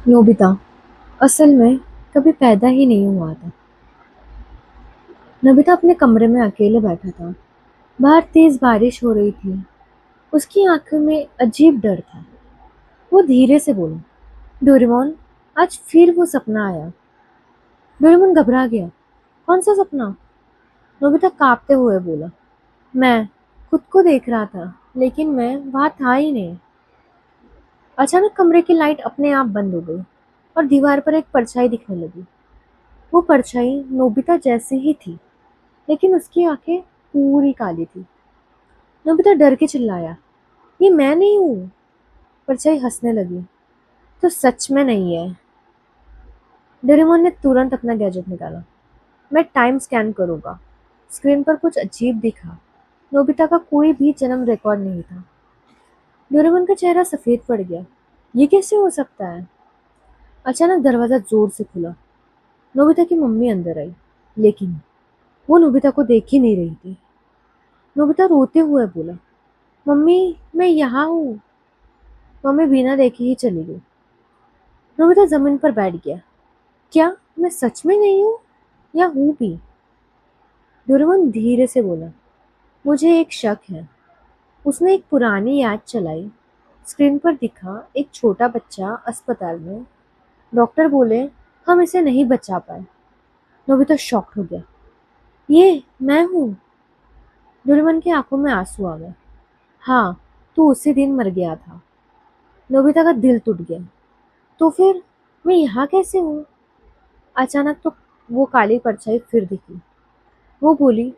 Nobita असल में कभी पैदा ही नहीं हुआ था। नोबिता अपने कमरे में अकेले बैठा था। बाहर तेज बारिश हो रही थी। उसकी आंखों में अजीब डर था। वो धीरे से बोला, डोरेमोन, आज फिर वो सपना आया। डोरेमोन घबरा गया। कौन सा सपना? नोबिता कांपते हुए बोला, मैं खुद को देख रहा था, लेकिन मैं वहां था ही नहीं। अचानक कमरे की लाइट अपने आप बंद हो गई और दीवार पर एक परछाई दिखने लगी। वो परछाई नोबिता जैसी ही थी, लेकिन उसकी आंखें पूरी काली थी। नोबिता डर के चिल्लाया, ये मैं नहीं हूँ। परछाई हंसने लगी। तो सच में नहीं है। डोरेमोन ने तुरंत अपना गैजेट निकाला। मैं टाइम स्कैन करूंगा। स्क्रीन पर कुछ अजीब दिखा। नोबिता का कोई भी जन्म रिकॉर्ड नहीं था। डोरेमोन का चेहरा सफेद पड़ गया। ये कैसे हो सकता है? अचानक दरवाजा जोर से खुला। नोबिता की मम्मी अंदर आई, लेकिन वो नोबिता को देख ही नहीं रही थी। नोबिता रोते हुए बोला, मम्मी, मैं यहाँ हूँ। मम्मी बिना देखे ही चली गई। नोबिता जमीन पर बैठ गया। क्या मैं सच में नहीं हूँ या हूँ भी? डोरेमोन धीरे से बोला, मुझे एक शक है। उसने एक पुरानी याद चलाई। स्क्रीन पर दिखा एक छोटा बच्चा अस्पताल में। डॉक्टर बोले हम इसे नहीं बचा पाए। नोबिता शॉक्ड हो गया। ये मैं हूँ? डोरेमोन की आंखों में आंसू आ गए। हाँ, तू उसी दिन मर गया था। नोबिता का दिल टूट गया। तो फिर मैं यहाँ कैसे हूँ? अचानक तो वो काली परछाई फिर दिखी। वो बोली,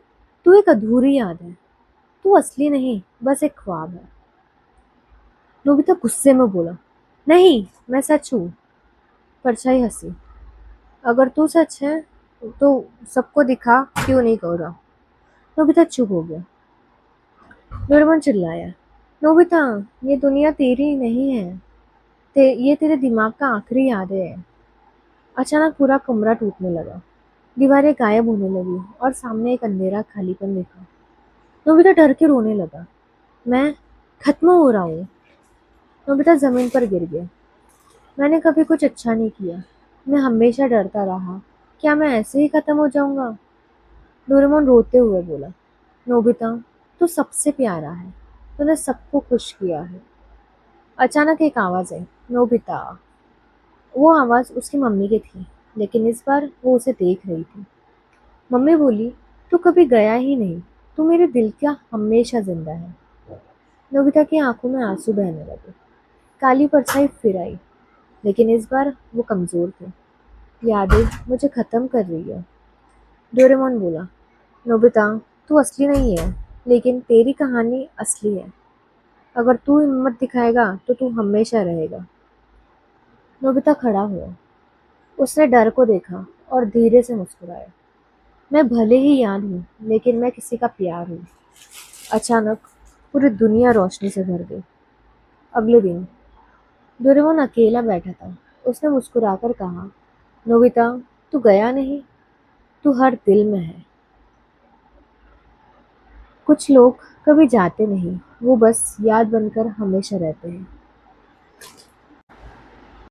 तू एक अधूरी याद है। तू असली नहीं, बस एक ख्वाब है। नोबिता गुस्से में बोला, नहीं, मैं सच हूँ। परछाई हंसी। अगर तू सच है तो सबको दिखा, क्यों नहीं कह रहा? नोबिता चुप हो गया। डोरेमोन चिल्लाया, नोबिता, ये दुनिया तेरी नहीं है। ये तेरे दिमाग का आखिरी याद है। अचानक पूरा कमरा टूटने लगा। दीवारें गायब होने लगी और सामने एक अंधेरा खालीपन दिखा। नोबिता डर के रोने लगा। मैं खत्म हो रहा हूँ। नोबिता जमीन पर गिर गया। मैंने कभी कुछ अच्छा नहीं किया। मैं हमेशा डरता रहा। क्या मैं ऐसे ही खत्म हो जाऊंगा? डोरेमोन रोते हुए बोला, नोबिता, तू सबसे प्यारा है। तूने सबको खुश किया है। अचानक एक आवाज आई, नोबिता। वो आवाज उसकी मम्मी की थी, लेकिन इस बार वो उसे देख रही थी। मम्मी बोली, तू कभी गया ही नहीं। तू मेरे दिल का हमेशा जिंदा है। नोबिता की आंखों में आंसू बहने लगे। काली परछाई फिर आई, लेकिन इस बार वो कमजोर थे। यादें मुझे खत्म कर रही है। डोरेमोन बोला, नोबिता, तू असली नहीं है, लेकिन तेरी कहानी असली है। अगर तू हिम्मत दिखाएगा तो तू हमेशा रहेगा। नोबिता खड़ा हुआ। उसने डर को देखा और धीरे से मुस्कुराया। मैं भले ही याद हूँ, लेकिन मैं किसी का प्यार हूँ। अचानक पूरी दुनिया रोशनी से भर गई। अगले दिन डोरेमोन अकेला बैठा था। उसने मुस्कुराकर कहा, नोबिता, तू गया नहीं, तू हर दिल में है। कुछ लोग कभी जाते नहीं, वो बस याद बनकर हमेशा रहते हैं।